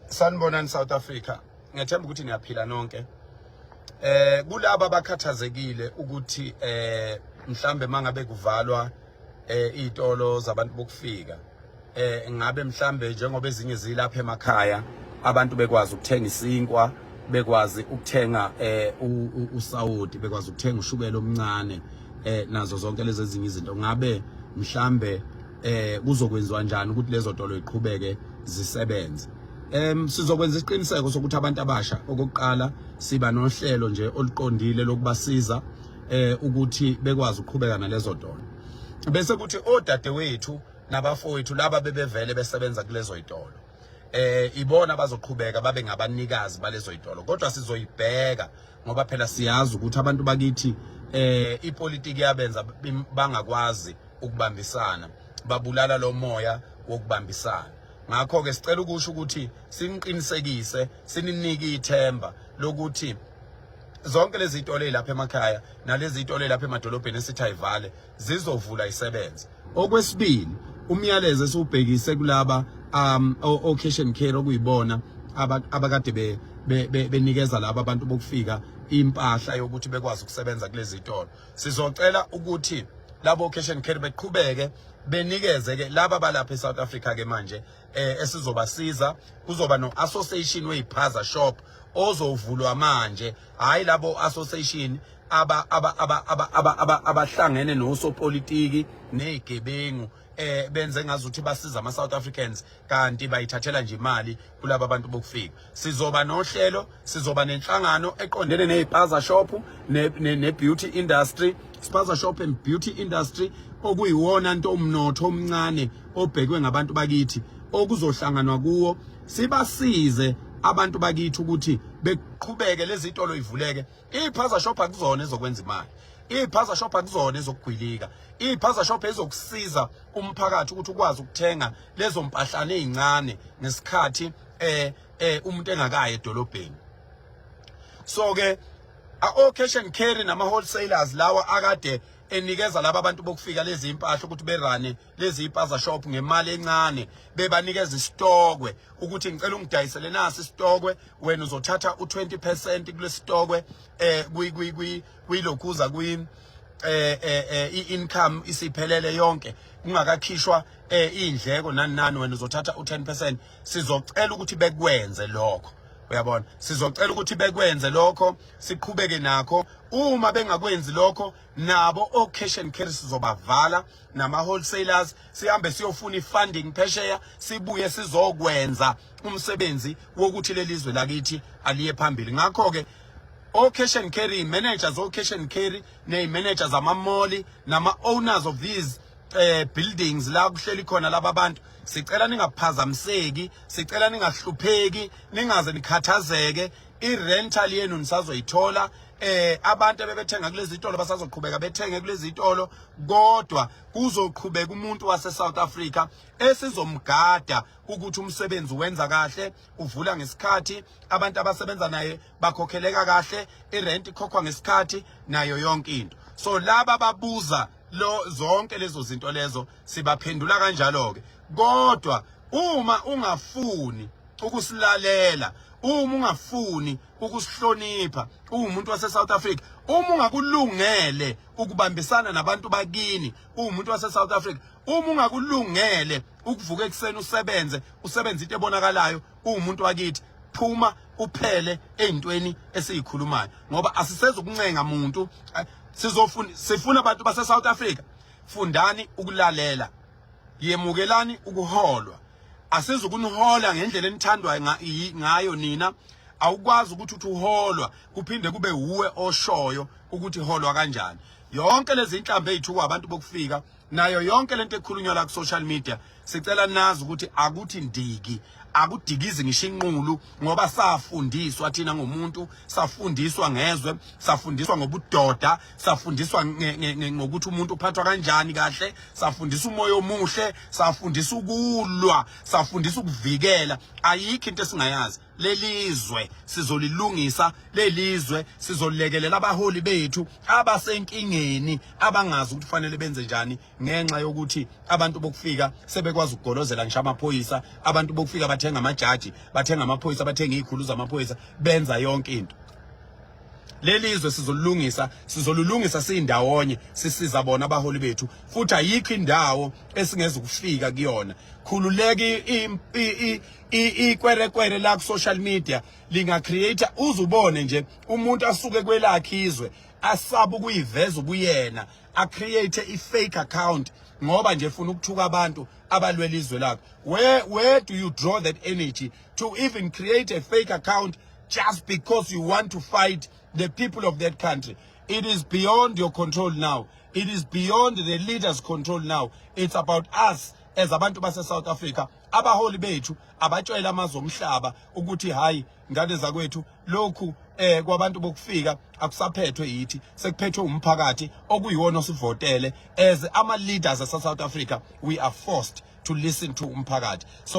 Sanibonani South Africa. Ngiyethemba ukuthi niyaphila nonke. Kulabo abakhathazekile ukuthi mhlambe mangabe kuvalwa izitolo zabantu bokufika. Ngabe mhlambe njengoba ezinye zilapha emakhaya abantu bekwazi ukuthenga isinkwa, bekwazi ukuthenga usawoti, bekwazi ukuthenga ushukela omncane nazo zonke lezi ezinye izinto. Ngabe mhlambe kuzokwenziwa kanjani ukuthi lezo tolo iqhubeke zisebenze? Sizokwenza isiqiniseko sokuthi abantu abasha okokuqala siba nohlelo nje oluqondile lokubasiza ukuthi bekwazi ukuqhubeka nalezo tolo. Bese kuthi odadewethu nabafowethu laba bebevele besebenza kulezo izitolo. Ibona bazoqhubeka babe ngabanikazi balezo izitolo. Kodwa sizoyibheka ngoba phela siyazi ukuthi abantu bakithi ipolitiki yabenza bangakwazi ukubambisana, babulala lo moya wokubambisana. Ngakho ke sicela ukusho ukuthi siniqinisekise, sininike ithemba lokuthi zonke lezi izitolo ezilapha emakhaya nalezi izitolo ezilapha emadolobheni esithi ayivale zizovula isebenze. Okwesibili, umyalezo esubhekise kulaba cash and carry okuyibona abakade benikeza laba abantu bokufika impahla yokuthi bekwazi ukusebenza kulezi izitolo. Sizocela ukuthi labo cash and carry beqhubeke benikeze ke laba balapha eSouth Africa ke manje esizobasiza. Kuzoba no association weyipaza shop ozovulwa manje, hayi labo association abahlangene nosopolitiki nezigebengu benze ngazuthi basiza ama South Africans kanti bayithathela nje imali kulabo abantu bokufika. Sizoba nohlelo, sizoba nenhlangano eqondene nezipaza shop ne beauty industry, spaza shop and beauty industry okuyiwona into umnotho omncane obhekwe ngabantu bakithi okuzohlanganwa kuwo sibasize abantu bakithi ukuthi beqhubeke lezi izitolo ivuleke. Ipaza shop akuzona ezokwenza imali, ipaza shop akuzona ezokugwilika, ipaza shop ezokusiza umphakathi ukuthi ukwazi ukuthenga lezo mpahlane ezincane ngesikhathi umuntu engakaye edolobheni. So ke cash and carry nama wholesalers lawa akade enikeza laba abantu bokufika lezi impahla ukuthi berane lezi ipaza shop ngemali encane, bebanikeza isitokwe ukuthi ngicela ungidayisele nasi isitokwe, wena uzothatha u20% kule sitokwe kuyilokhuza i-income isiphelele yonke kungakakhishwa indleko nani, wena uzothatha u10%. Sizocela ukuthi bekwenze lokho. Uyabona, sizocela ukuthi bekwenze lokho, siqhubeke nakho. Uma bengakwenzi lokho, nabo cash and carry sizobavala nama wholesalers, sihambe siyofuna ifunding phesheya, sibuye sizokwenza umsebenzi wokuthi lelizwe lakithi aliye phambili. Ngakho ke cash and carry managers, cash and carry ne managers ama-mall nama owners of these buildings la kuhleli khona laba bantu, sicela ningaphazamiseki, sicela ningahlupheki, ningaze nikhathazeke. I-rental yenu nisazoyithola. Abantu abebethenga kulezi izitolo basazoqhubeka bethenge kulezi izitolo, kodwa kuzoqhubeka umuntu wase South Africa esizomgada ukuthi umsebenzi wenza kahle, uvula ngesikhathi, abantu abasebenza naye bakhokheleka kahle, irent ikhokhwa ngesikhathi nayo yonke into. So laba babuza zonke lezo zinto lezo sibaphendula kanjalo ke. Kodwa uma ungafuni ukusilalela, uma ungafuni ukusihlonipha, umuntu wase South Africa, uma ungakulungele ukubambisana nabantu bakini, umuntu wase South Africa, uma ungakulungele ukuvuka ekseni usebenze into ebonakalayo, umuntu wakithi, phuma uphele ezintweni esizikhulumayo ngoba asisezokuncenga umuntu. Sifuna abantu base South Africa, fundani ukulalela, yemukelani ukuholwa. Asizukunihola ngendlela enithandwa ngayo nina. Awukwazi ukuthi uholwa kuphinde kube uwe oshoyo ukuthi holwa kanjani. Yonke lezi inhlambe ezithu abantu bokufika nayo yonke lento ekhulunywa la ku social media, sicela nazi ukuthi akuthi ndiki, akudikizi ngisho inqulu ngoba safundiswa thina ngomuntu, safundiswa ngezwe, safundiswa ngobudoda, safundiswa ngokuthi umuntu uphathwa kanjani kahle, safundiswa umoya omuhle, safundiswa ukulwa, safundiswa ukuvikela. Ayikho into esingayazi. Lelizwe sizolilungisa, lelizwe sizolekelela abaholi bethu abasenkingeni abangazi ukuthi kufanele benze njani ngenxa yokuthi abantu bokufika sebekwazi bakwazi ukugolozela ngisho amaphoyisa, abantu bokufika bathenga amajaji, bathenga amaphoyisa, bathenga izikhulu zamaphoyisa, benza yonke into. Lelizwe sizolulungisa sindawonye, sisiza bona abaholi bethu, futhi ayikho indawo esingeze ukufika kuyona. Khululeki ikwerekwere la ku social media linga create, uzubone nje umuntu asuke kwelakhe izwe asaba ukuyiveza ubuyena, a create a fake account ngoba nje ufuna ukuthuka abantu abalwela izwe lakho. Where do you draw that energy to even create a fake account just because you want to fight the people of that country? It is beyond your control now. It is beyond the leaders' control now. It's about us as abantu base South Africa. Abaholi bethu abatshela amazwe omhlaba ukuthi hayi ngane zakwethu lokhu kwabantu bokufika akusaphethwe yithi, sekuphethwe umphakathi okuyiwona osivotele. As ama leaders ase South Africa, we are forced to listen to umphakathi. So